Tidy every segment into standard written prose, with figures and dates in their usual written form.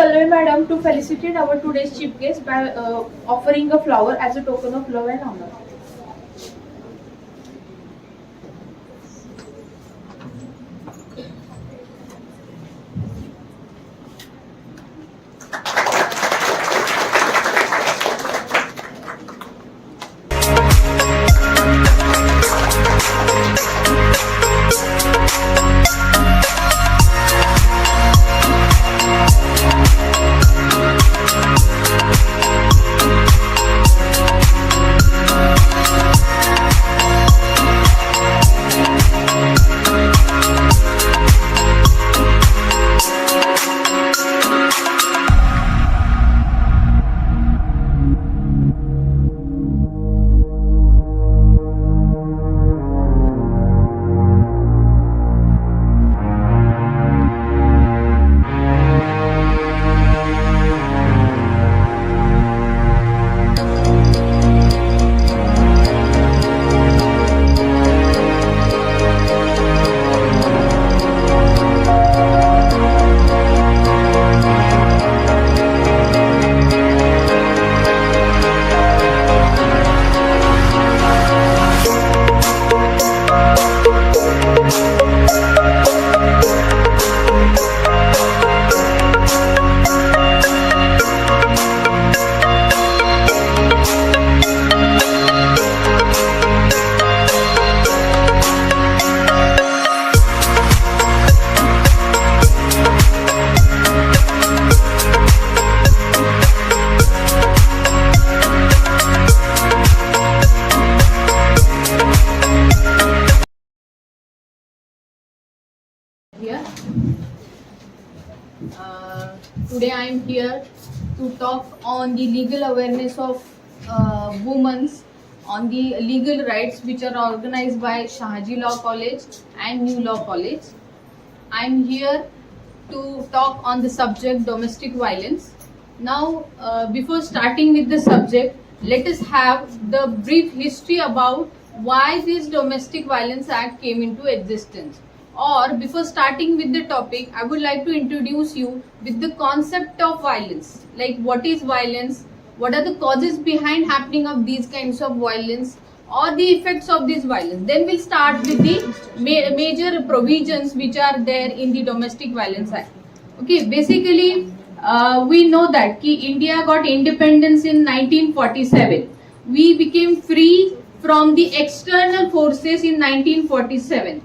Pallavi Madam to felicitate our today's chief guest by offering a flower as a token of love and honor. Here. Today I am here to talk on the legal awareness of women on the legal rights which are organized by Shahaji Law College and New Law College. I am here to talk on the subject domestic violence. Now, before starting with the subject, let us have the brief history about why this Domestic Violence Act came into existence. Or before starting with the topic, I would like to introduce you with the concept of violence. Like what is violence, what are the causes behind happening of these kinds of violence or the effects of this violence. Then we'll start with the major provisions which are there in the Domestic Violence Act. Okay, basically we know that India got independence in 1947. We became free from the external forces in 1947.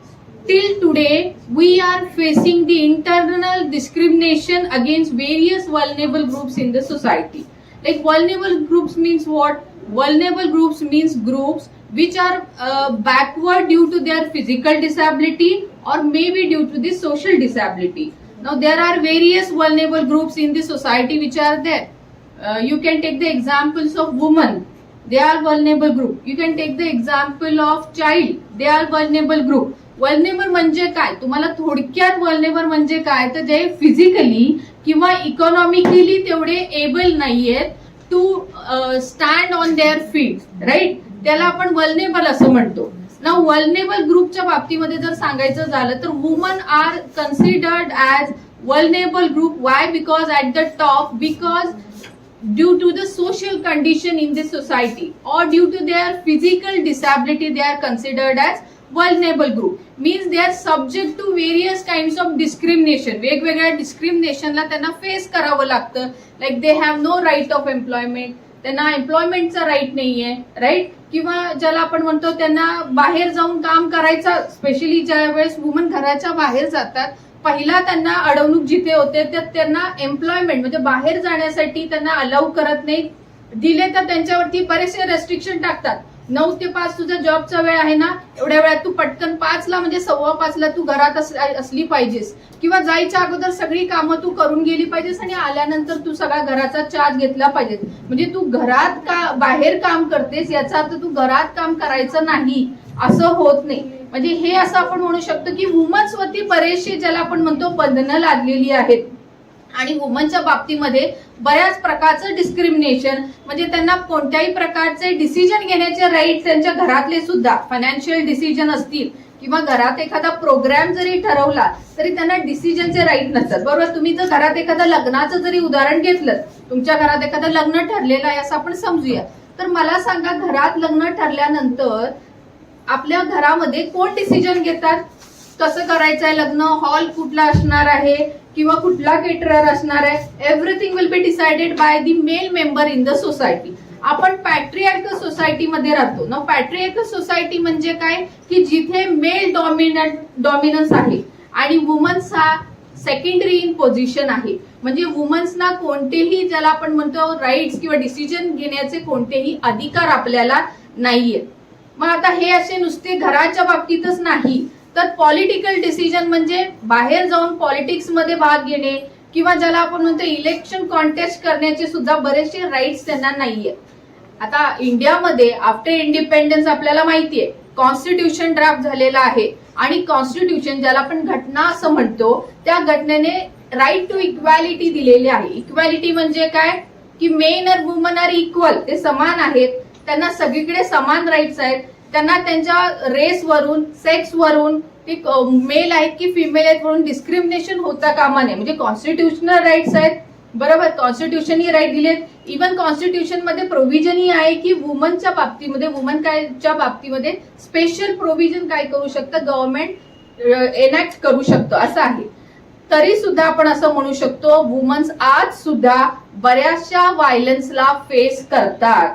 Till today, we are facing the internal discrimination against various vulnerable groups in the society. Like vulnerable groups means what? Vulnerable groups means groups which are backward due to their physical disability or maybe due to the social disability. Now there are various vulnerable groups in the society which are there. You can take the examples of women. They are vulnerable group. You can take the example of child. They are vulnerable group. वल्नेबल म्हणजे काय, तुम्हाला थोडक्यात वल्नेबल म्हणजे काय तर जे physically किंवा economically तेवढे एबल नाहीयेत to stand on their feet, right, त्याला आपण वल्नेबल असं म्हणतो. ना वल्नेबल ग्रुपच्या बाबतीमध्ये जर सांगायचं झालं तर woman are considered as vulnerable group. Why? Because at the top, because due to the social condition in the society or due to their physical disability they are considered as vulnerable group. Means they are subject to various kinds of discrimination. वेगवेगळ्या डिस्क्रिमिनेशनला त्यांना face करावं लागतं. Like they have no right of employment, त्यांना एम्प्लॉयमेंटचा right नाहीये, right, किंवा ज्याला आपण म्हणतो त्यांना बाहेर जाऊन काम करायचं, स्पेशली ज्या वेळेस वुमन घराच्या बाहेर जातात पहिला त्यांना अडवणूक जिथे होते तर त्यांना एम्प्लॉयमेंट म्हणजे बाहेर जाण्यासाठी त्यांना अलाउ करत नाही. दिले तर त्यांच्यावरती बरेचसे रेस्ट्रिक्शन टाकतात. 9 ते 5 तुझा जॉबचा वेळ आहे ना, एवढ्या वेळात तू पटकन 5ला म्हणजे 5:15ला तू घरात असली पाहिजेस, किंवा जायच्या अगोदर सगळी कामं तू करून गेली पाहिजेस आणि आल्यानंतर तू सगळा घराचा चार्ज घेतला पाहिजेस. म्हणजे तू घरात बाहेर काम करतेस याचा अर्थ तू घरात काम करायचं नाही असं होत नाही. म्हणजे हे असं आपण म्हणू शकतो की वुमन्सवरती बरेचसे ज्याला आपण म्हणतो बंधनं लादलेली आहेत आणि वुमनच्या बाबतीमध्ये बऱ्याच प्रकारचं डिस्क्रिमिनेशन, म्हणजे त्यांना कोणत्याही प्रकारचे डिसिजन घेण्याचे राईट त्यांच्या घरातले सुद्धा फायनान्शियल डिसिजन असतील किंवा घरात एखादा प्रोग्राम जरी ठरवला तरी त्यांना डिसिजनचे राईट नसतात. बरोबर, तुम्ही जर घरात एखादा लग्नाचं जरी उदाहरण घेतलं, तुमच्या घरात एखादं लग्न ठरलेलं आहे असं आपण समजूया, तर मला सांगा, घरात लग्न ठरल्यानंतर आपल्या घरामध्ये कोण डिसिजन घेतात? कसं करायचंय लग्न, हॉल कुठला असणार आहे किंवा कुठला केटरर असणार आहे, everything will be decided by the male member in the society. आपण पॅट्रियार्कल सोसायटीमध्ये राहतो ना. पॅट्रियार्कल सोसायटी म्हणजे काय की जिथे मेल डॉमिनन्स आहे आणि वुमन्स हा सेकंडरी इन पोझिशन आहे. म्हणजे वुमन्सना कोणतेही, ज्याला आपण म्हणतो राईट्स किंवा डिसिजन घेण्याचे कोणतेही अधिकार आपल्याला नाहीये. मग आता हे असे नुसते घराच्या बाबतीतच नाही, तर पॉलिटिकल डिसिजन म्हणजे बाहेर जाऊन पॉलिटिक्स मध्ये भाग घेणे किंवा ज्याला आपण म्हणतो इलेक्शन कॉन्टेस्ट करण्याचे सुद्धा बरेचसे राईट्स त्यांना नाहीये. आता इंडियामध्ये आफ्टर इंडिपेंडन्स आपल्याला माहितीये कॉन्स्टिट्यूशन ड्राफ्ट झालेला आहे आणि कॉन्स्टिट्यूशन, ज्याला आपण घटना असं म्हणतो, त्या घटनेने राईट टू इक्वॅलिटी दिलेली आहे. इक्वॅलिटी म्हणजे काय की मेन और वुमन आर इक्वल, ते समान आहेत, त्यांना सगळीकडे समान राईट्स आहेत. त्यांना त्यांच्या रेसवरून, सेक्सवरून, ते मेल आहेत की फिमेल आहेत वरून डिस्क्रिमिनेशन होता कामा नये. म्हणजे कॉन्स्टिट्युशनल राईट्स आहेत, बरोबर, कॉन्स्टिट्यूशनही राईट दिलेत. इव्हन कॉन्स्टिट्यूशन मध्ये प्रोव्हिजनही आहे की वुमनच्या बाबतीमध्ये, वुमनच्या बाबतीमध्ये स्पेशल प्रोव्हिजन काय करू शकतं, गव्हर्नमेंट एनॅक्ट करू शकतो असं आहे. तरी सुद्धा आपण असं म्हणू शकतो वुमन्स आज सुद्धा बऱ्याचशा व्हायलन्सला फेस करतात.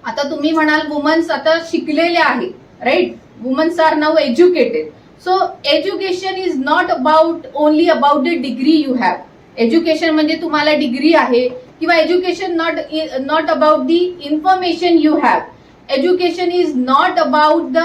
आता तुम्ही म्हणाल वुमन्स आता शिकलेल्या आहेत, right, womans are now educated. So education is not about only about the degree you have. Education म्हणजे तुम्हाला डिग्री आहे किंवा education not about the information you have. Education is not about the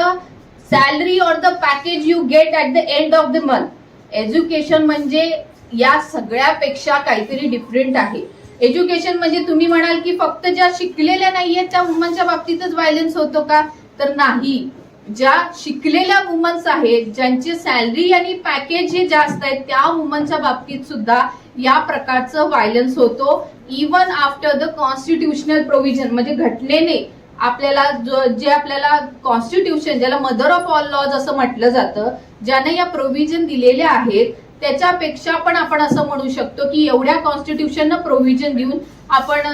salary और the package you get at the end of the month. Education म्हणजे या सगळ्यापेक्षा काहीतरी different आहे. Education म्हणजे तुम्ही म्हणाल की फक्त ज्या शिकलेल्या नाहीयेत त्या वुमनच्या बाबतीतच व्हायलन्स होतो का, तर नाही. ज्या शिकलेल्या वुमन्स आहेत, ज्यांचे सॅलरी आणि पॅकेज हे जास्त आहेत, त्या वुमनच्या बाबतीत सुद्धा या प्रकारचं व्हायलन्स होतो. Even after the constitutional provision, म्हणजे घटनेने आपल्याला जे आपल्याला कॉन्स्टिट्यूशन, ज्याला मदर ऑफ ऑल लॉज असं म्हटलं जातं, ज्याने या प्रोव्हिजन दिलेल्या आहेत, त्याच्यापेक्षा पण आपण असं म्हणू शकतो की एवढ्या कॉन्स्टिट्यूशननं प्रोव्हिजन देऊन आपण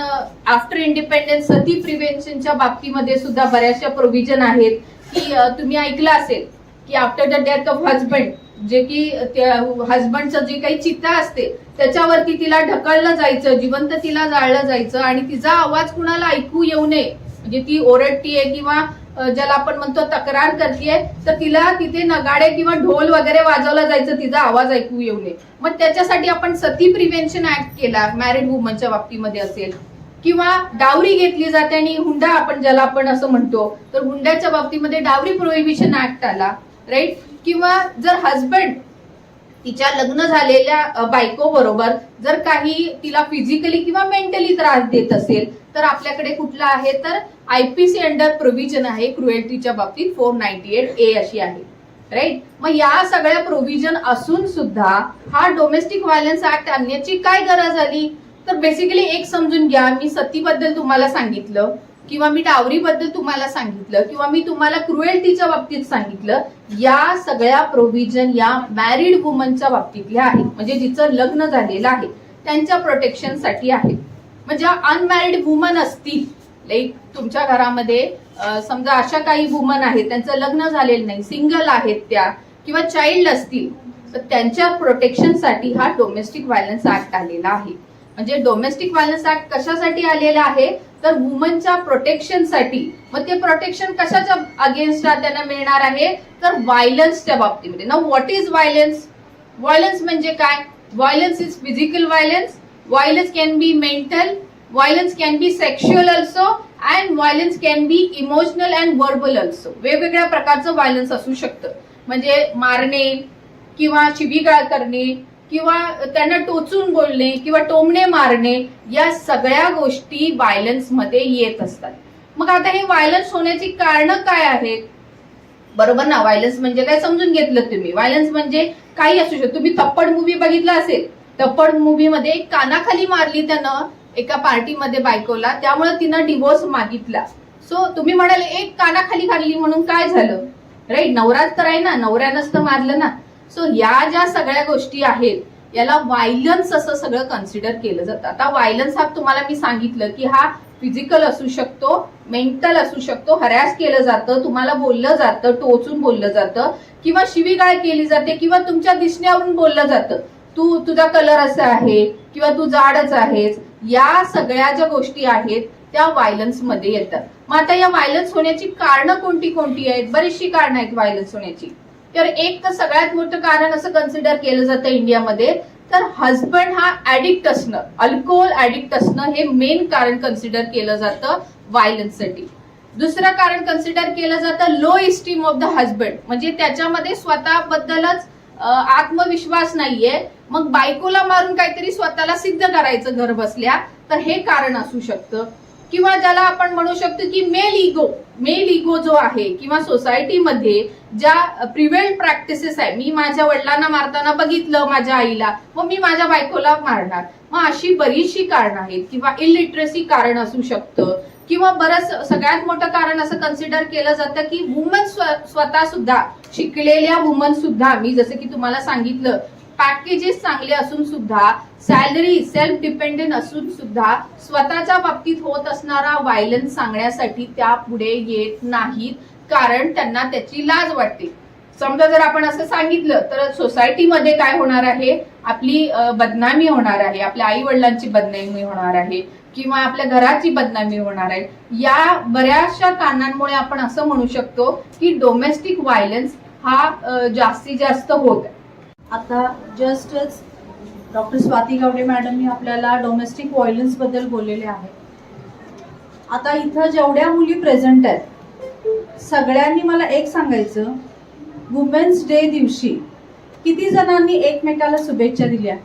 आफ्टर इंडिपेंडन्स सती प्रिव्हेन्शनच्या बाबतीमध्ये सुद्धा बऱ्याचशा प्रोव्हिजन आहेत की तुम्ही ऐकलं असेल की after the death of husband, जे की हजबंडचं जे काही चिता असते त्याच्यावरती तिला ढकललं जायचं, जिवंत तिला जाळलं जायचं आणि तिचा आवाज कुणाला ऐकू येऊ नये, म्हणजे ती ओरडतीये किंवा ज्याला आपण म्हणतो तक्रार करतेय, तर तिला तिथे नगाडे किंवा ढोल वगैरे वाजवला जायचं, तिचा आवाज ऐकू येऊ नये. मग त्याच्यासाठी आपण सती प्रिव्हेन्शन ऍक्ट केला, मॅरिड वुमनच्या बाबतीमध्ये असेल. किंवा डावरी घेतली जाते आणि हुंडा आपण ज्याला आपण असं म्हणतो, तर हुंड्याच्या बाबतीमध्ये डावरी प्रोहिबिशन ऍक्ट आला, राईट. किंवा जर हजबंड तिच्या लग्न झालेल्या बायको बरोबर जर काही तिला फिजिकली किंवा मेंटली त्रास देत असेल, तर आपल्याकडे कुठला आहे, तर आयपीसी अंडर प्रोव्हिजन आहे क्रुएल्टीच्या बाबतीत 498A अशी आहे, राईट. मग या सगळ्या प्रोव्हिजन असून सुद्धा हा डोमेस्टिक व्हायलन्स ऍक्ट आणण्याची काय गरज आली, तर बेसिकली एक समजून घ्या, मी सतीबद्दल तुम्हाला सांगितलं किंवा मी डावरीबद्दल तुम्हाला सांगितलं किंवा मी तुम्हाला क्रुएल्टीच्या बाबतीत सांगितलं, या सगळ्या प्रोव्हिजन या मॅरिड वुमनच्या बाबतीतल्या आहेत, म्हणजे जिचं लग्न झालेलं आहे त्यांच्या प्रोटेक्शनसाठी आहेत. म्हणजे अनमॅरिड वुमन असतील, लाईक तुमच्या घरामध्ये समजा अशा काही वुमन आहेत त्यांचं लग्न झालेलं नाही, सिंगल आहेत त्या, किंवा चाइल्ड असतील, तर त्यांच्या प्रोटेक्शनसाठी हा डोमेस्टिक व्हायलन्स ऍक्ट आलेला आहे. म्हणजे डोमेस्टिक व्हायलन्स ऍक्ट कशासाठी आलेला आहे, तर वुमनच्या प्रोटेक्शनसाठी. मग ते प्रोटेक्शन कशाच्या अगेन्स्ट त्यांना मिळणार आहे, तर व्हायलन्सच्या बाबतीमध्ये. Now what is violence? Violence म्हणजे काय? Violence is physical violence, violence can be mental, violence can be sexual also, and violence can be emotional and verbal also. वेगवेगळ्या प्रकारचं व्हायलन्स असू शकतं, म्हणजे मारणे किंवा शिवीगाळ करणे किंवा त्यांना टोचून बोलणे किंवा टोमणे मारणे, या सगळ्या गोष्टी व्हायलन्स मध्ये येत असतात. मग आता हे व्हायलन्स होण्याची कारणं काय आहेत, बरोबर ना? व्हायलन्स म्हणजे काय समजून घेतलं तुम्ही. व्हायलन्स म्हणजे काही असू शकतो. तुम्ही थप्पड मूवी बघितला असेल टप्पड मूवी मध्ये कानाखाली मारली त्यानं एका पार्टीमध्ये बायकोला, त्यामुळे तिनं डिवोर्स मागितला. सो तुम्ही म्हणाले एक कानाखाली खाल्ली म्हणून काय झालं, राईट? नवराच तर आहे ना, नवऱ्यानंच तर मारलं ना. सो या ज्या सगळ्या गोष्टी आहेत याला व्हायलन्स असं सगळं कन्सिडर केलं जातं. आता व्हायलन्स हा तुम्हाला मी सांगितलं की हा फिजिकल असू शकतो, मेंटल असू शकतो, हरॅस केलं जातं, तुम्हाला बोललं जातं, टोचून बोललं जातं, किंवा शिवीगाळ केली जाते, किंवा तुमच्या दिसण्यावरून बोललं जातं, तुझा कलर असा आहे किंवा तू जाडच आहेस. या सगळ्या ज्या गोष्टी आहेत त्या व्हायलन्स मध्ये येतात. मग आता या व्हायलन्स होण्याची कारणं कोणती कोणती आहेत? बरीचशी कारणं आहेत व्हायलन्स होण्याची. तर एक तर सगळ्यात मोठं कारण असं कन्सिडर केलं जातं इंडियामध्ये, तर हजबंड हा ऍडिक्ट असणं, अल्कोहोल ऍडिक्ट असणं हे मेन कारण कन्सिडर केलं जातं व्हायलन्ससाठी. दुसरं कारण कन्सिडर केलं जातं low esteem of the husband, म्हणजे त्याच्यामध्ये स्वतःबद्दलच आत्मविश्वास नाहीये, मग बायकोला मारून काहीतरी स्वतःला सिद्ध करायचं घर बसल्या, तर हे कारण असू शकतं. किंवा ज्याला आपण म्हणू शकतो की मेल इगो जो आहे, किंवा सोसायटीमध्ये ज्या प्रिव्हेंट प्रॅक्टिसेस आहे, मी माझ्या वडिलांना मारताना बघितलं माझ्या आईला, मग मी माझ्या बायकोला मारणार. मग अशी बरीचशी कारण आहेत. किंवा इलिटरसी कारण असू शकतं. किंवा बरंच सगळ्यात मोठं कारण असं कन्सिडर केलं जातं की वुमन स्वतः सुद्धा, शिकलेल्या वुमन सुद्धा, मी जसं की तुम्हाला सांगितलं पॅकेजेस चांगले असून सुद्धा, सॅलरी सेल्फ डिपेंडेंट असून सुद्धा स्वतःच्या बाबतीत होत असणारा व्हायलन्स सांगण्यासाठी त्या पुढे येत नाहीत, कारण त्यांना त्याची लाज वाटते. समजा जर आपण असं सांगितलं तर सोसायटीमध्ये काय होणार आहे, आपली बदनामी होणार आहे, आपल्या आई वडिलांची बदनामी होणार आहे, किंवा आपल्या घराची बदनामी होणार आहे. या बऱ्याचशा कारणांमुळे आपण असं म्हणू शकतो की डोमेस्टिक व्हायलन्स हा जास्तीत जास्त होत आहे. आता जस्टच डॉक्टर स्वाती गावडे मॅडमनी आपल्याला डोमेस्टिक व्हायलन्स बद्दल बोललेले आहे. आता इथं जेवढ्या मुली प्रेझेंट आहेत सगळ्यांनी मला एक सांगायचं, वुमेन्स डे दिवशी किती जणांनी एकमेकाला शुभेच्छा दिल्या?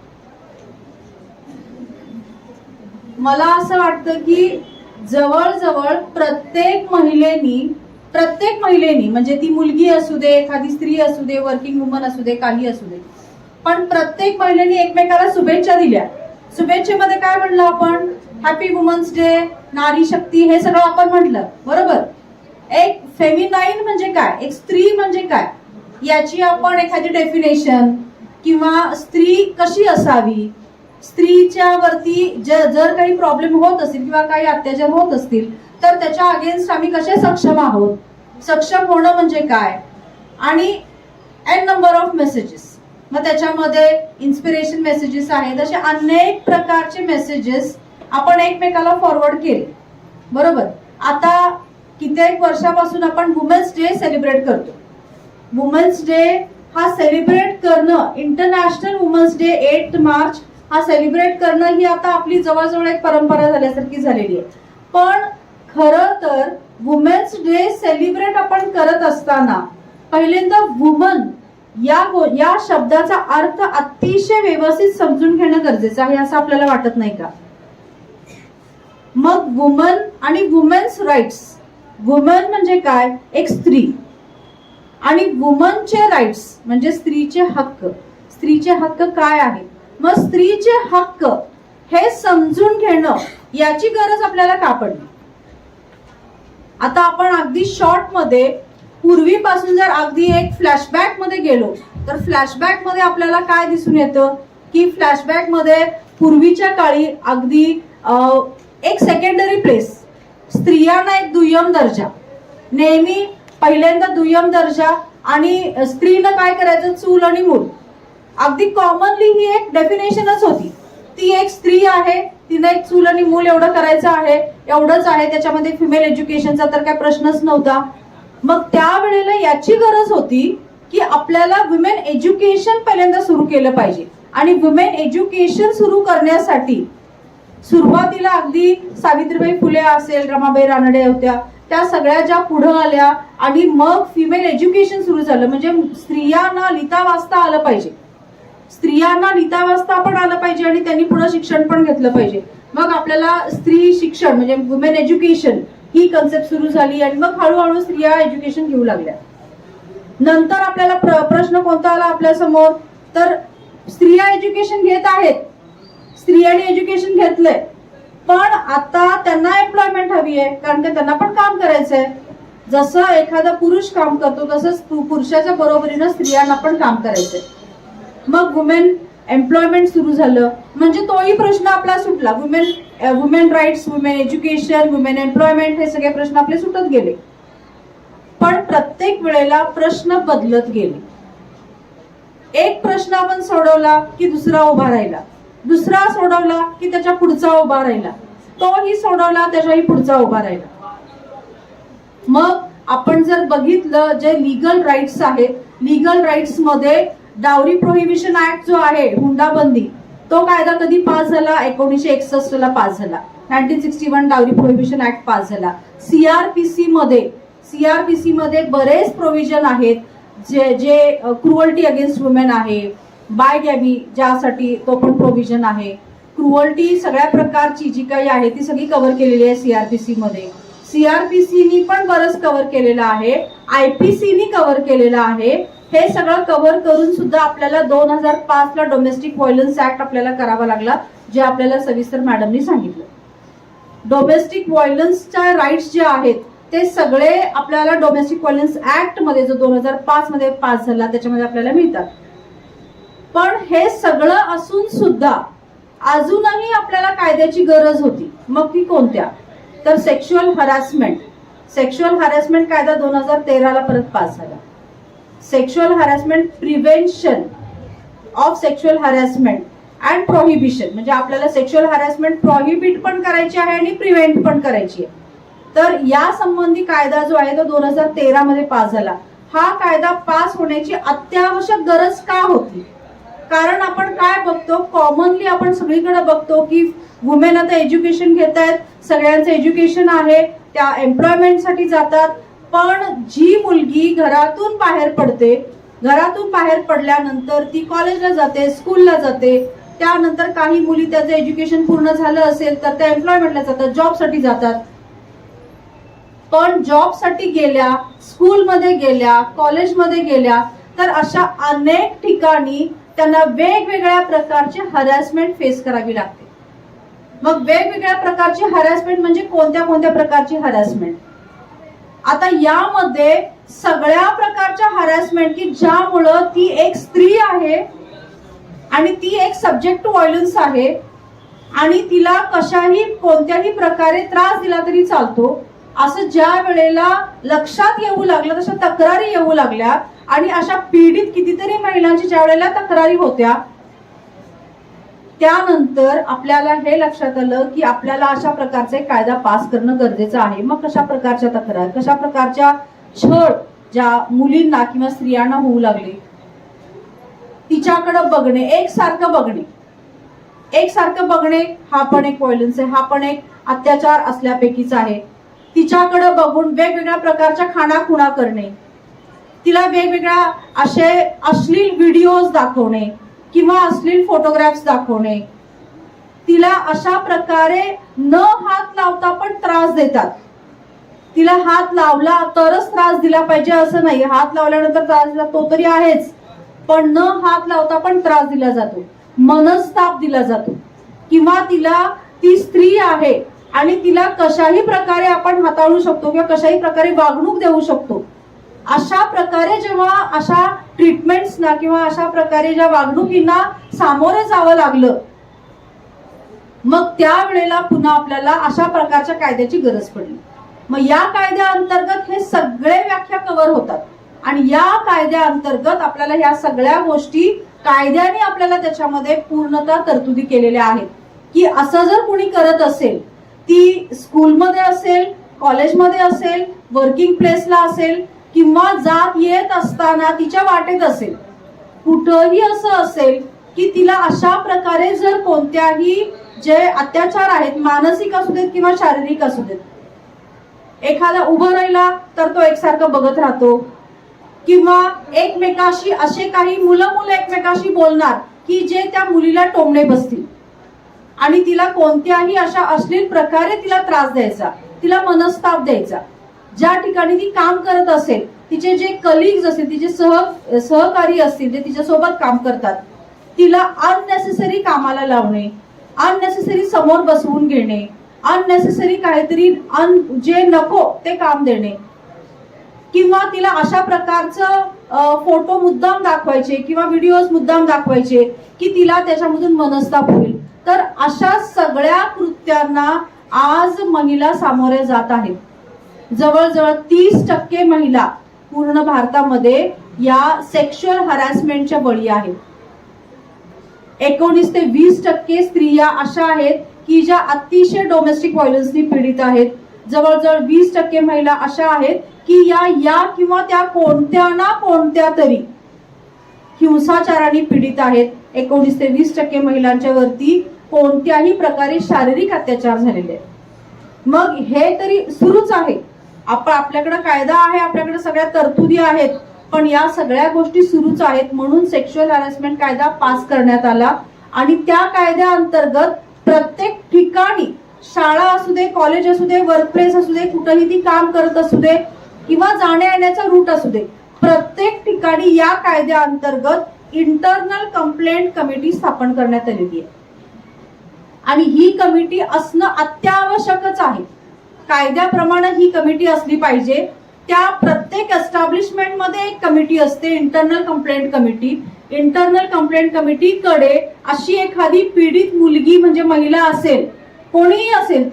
मला असं वाटतं की जवळजवळ प्रत्येक महिलेनी म्हणजे ती मुलगी असू दे, एखादी स्त्री असू दे, वर्किंग वुमन असू दे, काही असू दे, पण प्रत्येक महिलेनी एकमेकाला शुभेच्छा दिल्या. शुभेच्छेमध्ये काय म्हणलं आपण? हॅपी वुमन्स डे, नारी शक्ती, हे सगळं आपण म्हटलं, बरोबर? एक फेमिनाईन म्हणजे काय, एक स्त्री म्हणजे काय, याची आपण एखादी डेफिनेशन, किंवा स्त्री कशी असावी, स्त्रीच्या वरती जर काही प्रॉब्लेम होत असतील किंवा काही अत्याचार होत असतील तर त्याच्या अगेन्स्ट आम्ही कसे सक्षम आहोत, सक्षम होणं म्हणजे काय, आणि एन नंबर ऑफ मेसेजेस. मग त्याच्यामध्ये इन्स्पिरेशन मेसेजेस आहेत, असे अनेक प्रकारचे मेसेजेस आपण एकमेकाला फॉरवर्ड केले, बरोबर? आता कित्येक वर्षापासून आपण वुमेन्स डे सेलिब्रेट करतो. वुमेन्स डे हा सेलिब्रेट करणं, इंटरनॅशनल वुमेन्स डे 8 मार्च हा सेलिब्रेट करणं ही आता आपली जवळजवळ एक परंपरा झाल्यासारखी झालेली आहे. पण खरं तर वुमेन्स डे सेलिब्रेट आपण करत असताना पहिल्यांदा वुमन या शब्दाचा अर्थ अतिशय व्यवस्थित समजून घेणं गरजेचं आहे, असं आपल्याला वाटत नाही का? मग वुमन आणि वुमेन्स राईट्स, वुमन म्हणजे काय? एक स्त्री, आणि वुमनचे राईट्स म्हणजे स्त्रीचे हक्क. स्त्रीचे हक्क काय आहेत? मग स्त्रीचे हक्क हे समजून घेणं याची गरज आपल्याला का पडली? आता आपण अगदी शॉर्ट मध्ये पूर्वीपासून जर अगदी एक फ्लॅशबॅक मध्ये गेलो तर फ्लॅशबॅक मध्ये आपल्याला काय दिसून येतं की फ्लॅशबॅक मध्ये पूर्वीच्या काळी अगदी एक सेकंडरी प्लेस, स्त्रियांना एक दुय्यम दर्जा, नेहमी पहिल्यांदा दुय्यम दर्जा, आणि स्त्रीनं काय करायचं? चूल आणि मूल. अगदी कॉमनली ही एक डेफिनेशनच होती. ती एक स्त्री आहे, तिने एक चूल आणि मूल एवढं करायचं आहे, एवढंच आहे. त्याच्यामध्ये फिमेल एज्युकेशनचा तर काय प्रश्नच नव्हता. मग त्यावेळेला याची गरज होती की आपल्याला वुमेन एज्युकेशन पहिल्यांदा सुरू केलं पाहिजे. आणि वुमेन एज्युकेशन सुरू करण्यासाठी सुरुवातीला अगदी सावित्रीबाई फुले असेल, रमाबाई रानडे होत्या, त्या सगळ्या ज्या पुढे आल्या, आणि मग फिमेल एज्युकेशन सुरू झालं. म्हणजे स्त्रियांना लिहिता वाचता आलं पाहिजे, स्त्रियांना लिहिता वाचता पण आलं पाहिजे, आणि त्यांनी पुढे शिक्षण पण घेतलं पाहिजे. मग आपल्याला स्त्री शिक्षण म्हणजे वुमेन एज्युकेशन ही कन्सेप्ट सुरू झाली, आणि मग हळूहळू स्त्रिया एज्युकेशन घेऊ लागल्या. नंतर आपल्याला प्रश्न कोणता आला आपल्या समोर? तर स्त्रिया एज्युकेशन घेत आहेत, स्त्रियांनी एज्युकेशन घेतलंय, पण आता त्यांना एम्प्लॉयमेंट हवी आहे, कारण की त्यांना पण काम करायचंय. जसं एखादा पुरुष काम करतो तसंच पुरुषाच्या बरोबरीनं स्त्रियांना पण काम करायचंय. मग वुमेन एम्प्लॉयमेंट सुरू झालं म्हणजे तोही प्रश्न आपला सुटला. Women rights, women education, women employment हे सगळे प्रश्न आपले सुटत गेले. पण प्रत्येक वेळेला प्रश्न बदलत गेले. एक प्रश्न आपण सोडवला की दुसरा उभा राहिला, दुसरा सोडवला की त्याच्या पुढचा उभा राहिला, तोही सोडवला त्याच्याही पुढचा उभा राहिला. मग आपण जर बघितलं जे लिगल राईट्स आहेत, लिगल राईट्स मध्ये डावरी प्रोहिबिशन ऍक्ट जो आहे, हुंडाबंदी, तो कायदा कधी पास झाला? 1961 ला पास झाला. 1961 डावरी प्रोहिबिशन ऍक्ट पास झाला. सीआरपीसी मध्ये बरेच प्रोव्हिजन आहेत जे क्रुअल्टी अगेन्स्ट वुमेन आहे, बायगॅमी ज्यासाठी तो पण प्रोव्हिजन आहे. क्रुअल्टी सगळ्या प्रकारची जी काही आहे ती सगळी कव्हर केलेली आहे सीआरपीसी मध्ये. सीआरपीसीनी पण बरंच कव्हर केलेलं आहे, आयपीसीनी कव्हर केलेलं आहे. हे सगळं कव्हर करून सुद्धा आपल्याला 2005 ला डोमेस्टिक व्हायलन्स ऍक्ट आपल्याला करावा लागला, जे आपल्याला सविस्तर मॅडमनी सांगितलं. डोमेस्टिक व्हायलन्सच्या राईट्स जे आहेत ते सगळे आपल्याला डोमेस्टिक व्हायलन्स ऍक्ट मध्ये जो 2005 मध्ये पास झाला त्याच्यामध्ये आपल्याला मिळतात. पण हे सगळं असून सुद्धा अजूनही आपल्याला कायद्याची गरज होती. मग ती कोणत्या? तर सेक्शुअल हॅरॅसमेंट कायदा 2013 ला परत पास झाला. Sexual harassment, prevention of sexual harassment and prohibition, म्हणजे आपल्याला सेक्शुअल हॅरॅसमेंट प्रोहिबिट पण करायची आहे आणि प्रिव्हेंट पण करायची आहे. तर या संबंधी कायदा जो आहे तो 2013 मध्ये पास झाला. हा कायदा पास होण्याची अत्यावश्यक गरज का होती? कारण आपण काय बघतो, कॉमनली आपण सगळीकडे बघतो की वुमेन आता एज्युकेशन घेत आहेत, सगळ्यांचं एज्युकेशन आहे, त्या एम्प्लॉयमेंटसाठी जातात. पण जी मुलगी घरातून बाहेर पडते, घरातून बाहेर पडल्यानंतर ती कॉलेजला जाते, स्कूलला जाते, त्यानंतर काही मुली त्याचं एज्युकेशन पूर्ण झालं असेल तर त्या एम्प्लॉयमेंटला जातात, जॉबसाठी जातात. पण जॉबसाठी गेल्या, स्कूलमध्ये गेल्या, कॉलेजमध्ये गेल्या तर अशा अनेक ठिकाणी त्यांना वेगवेगळ्या प्रकारची हॅरॅसमेंट फेस करावी लागते. मग वेगवेगळ्या प्रकारची हॅरॅसमेंट म्हणजे कोणत्या कोणत्या प्रकारची हॅरॅसमेंट? आता यामध्ये सगळ्या प्रकारच्या हॅरॅसमेंट की ज्यामुळं ती एक स्त्री आहे आणि ती एक सब्जेक्ट टू व्हायलन्स आहे आणि तिला कशाही कोणत्याही प्रकारे त्रास दिला तरी चालतो, असं ज्या वेळेला लक्षात येऊ लागलं, तशा तक्रारी येऊ लागल्या आणि अशा पीडित कितीतरी महिलांची ज्या वेळेला तक्रारी होत्या, त्यानंतर आपल्याला हे लक्षात आलं की आपल्याला अशा प्रकारचे कायदा पास करणं गरजेचं आहे. मग कशा प्रकारच्या तक्रार, कशा प्रकारच्या छळ ज्या मुलींना किंवा स्त्रियांना होऊ लागले, तिच्याकडे बघणे, एकसारखं बघणे हा पण एक व्हायलन्स आहे, हा पण एक अत्याचार असल्यापैकीच आहे. तिच्याकडे बघून वेगवेगळ्या प्रकारच्या खाणाखुणा करणे, तिला वेगवेगळ्या असे अश्लील व्हिडिओज दाखवणे किंवा अश्लील फोटोग्राफ्स दाखवणे, तिला अशा प्रकारे न हात लावता पण त्रास देतात. तिला हात लावला तरच त्रास दिला पाहिजे असं नाही, हात लावल्यानंतर त्रास दिला तो तरी आहेच, पण न हात लावता पण त्रास दिला जातो, मनस्ताप दिला जातो. किंवा तिला ती स्त्री आहे आणि तिला कशाही प्रकारे आपण हाताळू शकतो किंवा कशाही प्रकारे वागणूक देऊ शकतो. अशा प्रकारे जेव्हा अशा ट्रीटमेंट्सना किंवा अशा प्रकारे ज्या वागणुकींना सामोरे जावं लागलं, मग त्यावेळेला पुन्हा आपल्याला अशा प्रकारच्या कायद्याची गरज पडली. मग या कायद्याअंतर्गत हे सगळे व्याख्या कव्हर होतात आणि या कायद्याअंतर्गत आपल्याला ह्या सगळ्या गोष्टी कायद्याने आपल्याला त्याच्यामध्ये पूर्णतः तरतुदी केलेल्या आहेत की असं जर कुणी करत असेल, ती स्कूलमध्ये असेल, कॉलेजमध्ये असेल, वर्किंग प्लेसला असेल किंवा जात येत असताना तिच्या वाटेत असेल, कुठंही असं असेल की तिला अशा प्रकारे जर कोणत्याही जे अत्याचार आहेत, मानसिक असू देत किंवा शारीरिक असू देत, एखादा उभं राहिला तर तो एकसारखं बघत राहतो किंवा एकमेकाशी असे काही मुलं एकमेकाशी बोलणार की जे त्या मुलीला टोमणे बसतील आणि तिला कोणत्याही अशा अश्लील प्रकारे तिला त्रास द्यायचा, तिला मनस्ताप द्यायचा. ज्या ठिकाणी ती काम करत असेल, तिचे जे कलिग्स असतील, तिचे सहकारी असतील, जे तिच्यासोबत काम करतात, तिला अननेसेसरी कामाला लावणे, अननेसेसरी समोर बसवून घेणे, अननेसेसरी काहीतरी जे नको ते काम देणे, किंवा तिला अशा प्रकारचं फोटो मुद्दाम दाखवायचे किंवा व्हिडिओज मुद्दाम दाखवायचे की तिला त्याच्यामधून मनस्ताप होईल. तर अशा सगळ्या कृत्यांना आज महिला सामोरे जात आहेत. जवळजवळ 30% महिला पूर्ण भारतामध्ये या सेक्शुअल हॅरॅसमेंटच्या बळी आहेत. 19 ते 20% स्त्रिया अशा आहेत की ज्या अतिशय डोमेस्टिक व्हायलन्सनी पीडित आहेत. जवळजवळ 20% महिला अशा आहेत की या किंवा त्या कोणत्या ना कोणत्या तरी हिंसाचाराने पीडित आहेत. 19 ते 20% महिलांच्या वरती कोणत्याही प्रकारे शारीरिक अत्याचार झालेले आहेत. मग हे तरी सुरूच आहे. आपल्याकडे कायदा आहे, आपल्याकडे सगळ्या तरतुदी आहेत, पण या सगळ्या गोष्टी सुरूच आहेत. म्हणून सेक्शुअल हॅरॅसमेंट कायदा पास करण्यात आला आणि त्या कायद्याअंतर्गत प्रत्येक ठिकाणी, शाळा असू दे, कॉलेज असू दे, वर्कप्लेस असू दे, कुठेही ती काम करत असू दे किंवा जाण्या येण्याचा रूट असू दे, प्रत्येक ठिकाणी या कायद्याअंतर्गत इंटरनल कंप्लेंट कमिटी स्थापन करण्यात आलेली आहे. आणि ही कमिटी असणं अत्यावश्यकच आहे. कायद्याप्रमाणे ही कमिटी असली पाहिजे. त्या प्रत्येक एस्टॅब्लिशमेंटमध्ये एक कमिटी असते, internal complaint committee. Internal complaint कमिटीकडे अशी एखादी पीडित मुलगी म्हणजे महिला असेल, कोणीही असेल,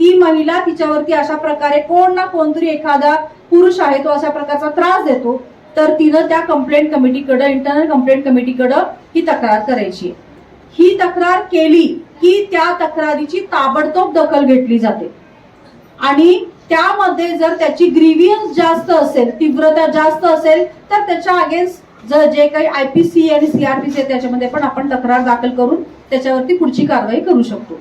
ती महिला, तिच्यावरती अशा प्रकारे कोण ना कोणतरी एखादा पुरुष आहे तो अशा प्रकारचा त्रास देतो, तर तिनं त्या कंप्लेंट कमिटीकडे, इंटरनल कंप्लेंट कमिटीकडे ही तक्रार करायची. ही तक्रार केली की त्या तक्रारीची ताबडतोब दखल घेतली जाते आणि त्यामध्ये जर त्याची ग्रीव्हियन्स जास्त असेल, तीव्रता जास्त असेल, तर त्याच्या अगेन्स्ट जे काही IPC आणि CRPC त्याच्यामध्ये पण आपण तक्रार दाखल करून त्याच्यावरती पुढची कारवाई करू शकतो.